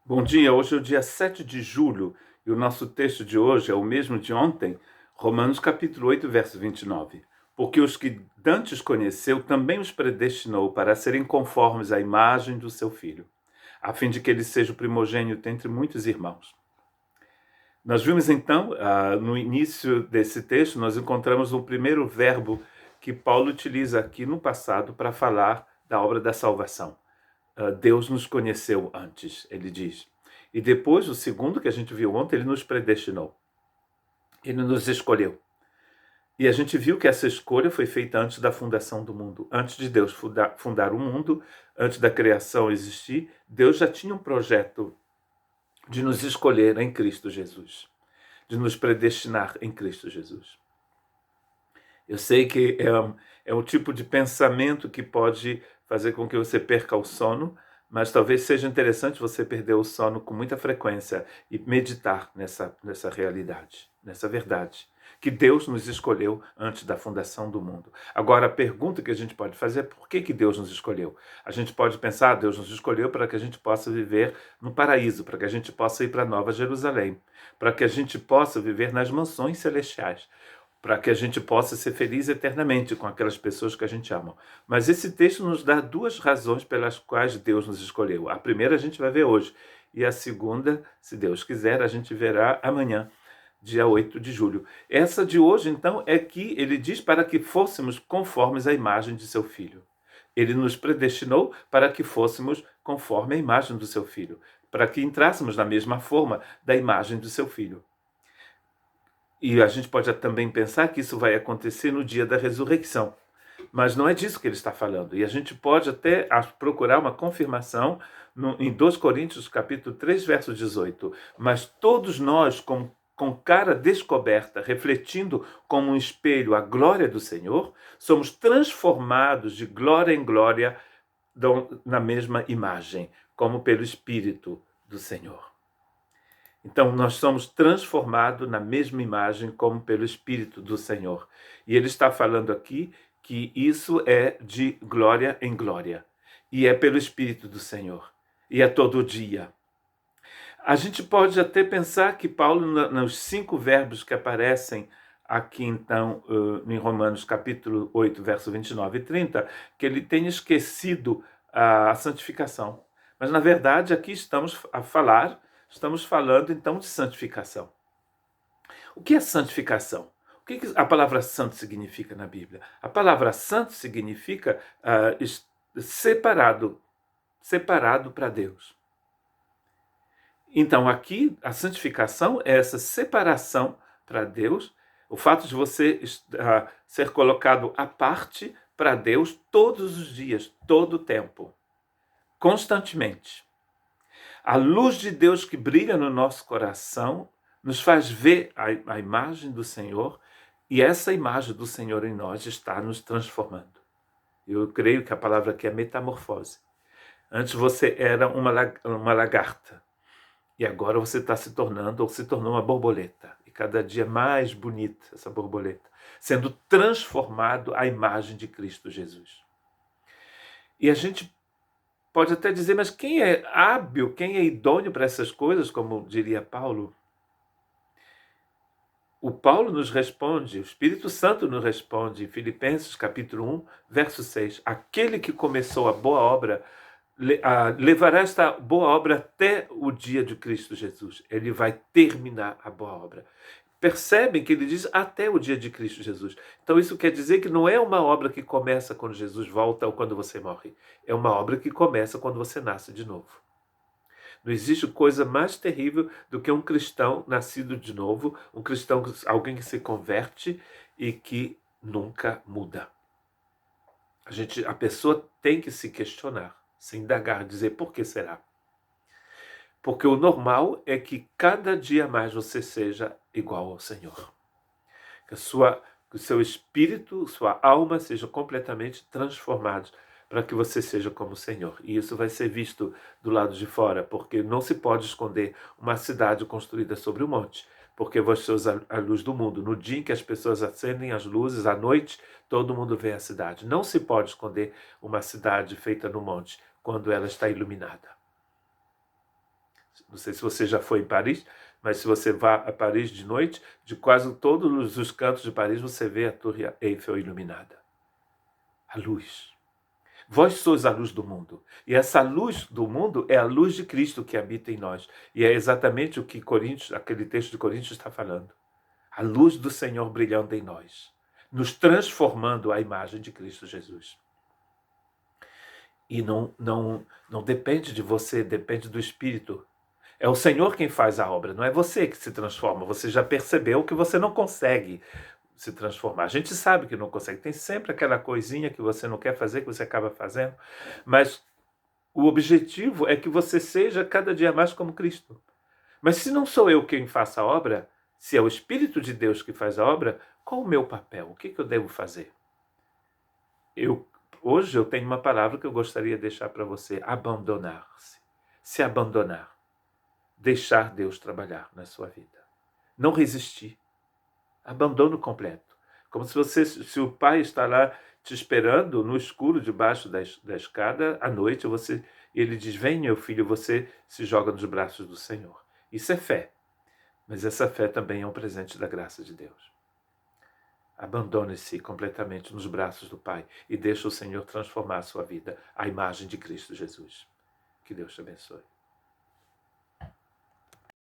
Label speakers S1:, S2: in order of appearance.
S1: Bom dia, hoje é o dia 7 de julho e o nosso texto de hoje é o mesmo de ontem, Romanos capítulo 8, verso 29. Porque os que dantes conheceu também os predestinou para serem conformes à imagem do seu Filho, a fim de que ele seja o primogênito entre muitos irmãos. Nós vimos então, no início desse texto, nós encontramos um primeiro verbo que Paulo utiliza aqui no passado para falar da obra da salvação. Deus nos conheceu antes, ele diz. E depois, o segundo que a gente viu ontem, ele nos predestinou. Ele nos escolheu. E a gente viu que essa escolha foi feita antes da fundação do mundo. Antes de Deus fundar o mundo, antes da criação existir, Deus já tinha um projeto de nos escolher em Cristo Jesus, de nos predestinar em Cristo Jesus. Eu sei que é um tipo de pensamento que pode fazer com que você perca o sono, mas talvez seja interessante você perder o sono com muita frequência e meditar nessa realidade, nessa verdade, que Deus nos escolheu antes da fundação do mundo. Agora, a pergunta que a gente pode fazer é por que Deus nos escolheu? A gente pode pensar, Deus nos escolheu para que a gente possa viver no paraíso, para que a gente possa ir para Nova Jerusalém, para que a gente possa viver nas mansões celestiais, para que a gente possa ser feliz eternamente com aquelas pessoas que a gente ama. Mas esse texto nos dá duas razões pelas quais Deus nos escolheu. A primeira a gente vai ver hoje, e a segunda, se Deus quiser, a gente verá amanhã, dia 8 de julho. Essa de hoje, então, é que ele diz para que fôssemos conformes à imagem de seu Filho. Ele nos predestinou para que fôssemos conforme a imagem do seu Filho, para que entrássemos na mesma forma da imagem do seu Filho. E a gente pode também pensar que isso vai acontecer no dia da ressurreição. Mas não é disso que ele está falando. E a gente pode até procurar uma confirmação em 2 Coríntios, capítulo 3, verso 18. Mas todos nós, com cara descoberta, refletindo como um espelho a glória do Senhor, somos transformados de glória em glória na mesma imagem, como pelo Espírito do Senhor. Então, nós somos transformados na mesma imagem como pelo Espírito do Senhor. E ele está falando aqui que isso é de glória em glória. E é pelo Espírito do Senhor. E é todo dia. A gente pode até pensar que Paulo, nos 5 verbos que aparecem aqui, então, em Romanos capítulo 8, verso 29 e 30, que ele tenha esquecido a santificação. Mas, na verdade, aqui estamos falando, então, de santificação. O que é santificação? O que a palavra santo significa na Bíblia? A palavra santo significa separado para Deus. Então, aqui, a santificação é essa separação para Deus, o fato de você ser colocado à parte para Deus todos os dias, todo o tempo, constantemente. A luz de Deus que brilha no nosso coração nos faz ver a imagem do Senhor, e essa imagem do Senhor em nós está nos transformando. Eu creio que a palavra aqui é metamorfose. Antes você era uma lagarta, e agora você está se tornou uma borboleta. E cada dia mais bonita essa borboleta, sendo transformado à imagem de Cristo Jesus. E a gente pode até dizer, mas quem é hábil, quem é idôneo para essas coisas, como diria Paulo? O Paulo nos responde, o Espírito Santo nos responde em Filipenses capítulo 1, verso 6. Aquele que começou a boa obra levará esta boa obra até o dia de Cristo Jesus. Ele vai terminar a boa obra. Percebem que ele diz até o dia de Cristo Jesus. Então isso quer dizer que não é uma obra que começa quando Jesus volta ou quando você morre. É uma obra que começa quando você nasce de novo. Não existe coisa mais terrível do que um cristão nascido de novo, um cristão, alguém que se converte e que nunca muda. A pessoa tem que se questionar, se indagar, dizer por que será. Porque o normal é que cada dia mais você seja igual ao Senhor. Que o seu espírito, sua alma seja completamente transformados para que você seja como o Senhor. E isso vai ser visto do lado de fora, porque não se pode esconder uma cidade construída sobre o monte, porque você usa a luz do mundo. No dia em que as pessoas acendem as luzes, à noite, todo mundo vê a cidade. Não se pode esconder uma cidade feita no monte quando ela está iluminada. Não sei se você já foi em Paris, mas se você vá a Paris de noite, de quase todos os cantos de Paris você vê a Torre Eiffel iluminada. A luz. Vós sois a luz do mundo. E essa luz do mundo é a luz de Cristo que habita em nós. E é exatamente o que Coríntios, aquele texto de Coríntios está falando. A luz do Senhor brilhando em nós, nos transformando à imagem de Cristo Jesus. E não depende de você, depende do Espírito. É o Senhor quem faz a obra, não é você que se transforma. Você já percebeu que você não consegue se transformar. A gente sabe que não consegue. Tem sempre aquela coisinha que você não quer fazer, que você acaba fazendo. Mas o objetivo é que você seja cada dia mais como Cristo. Mas se não sou eu quem faça a obra, se é o Espírito de Deus que faz a obra, qual o meu papel? O que eu devo fazer? Hoje eu tenho uma palavra que eu gostaria de deixar para você: abandonar-se. Se abandonar. Deixar Deus trabalhar na sua vida. Não resistir. Abandono completo. Como se o pai está lá te esperando no escuro debaixo da escada à noite, ele diz: vem, meu filho, você se joga nos braços do Senhor. Isso é fé. Mas essa fé também é um presente da graça de Deus. Abandone-se completamente nos braços do Pai e deixe o Senhor transformar a sua vida à imagem de Cristo Jesus. Que Deus te abençoe.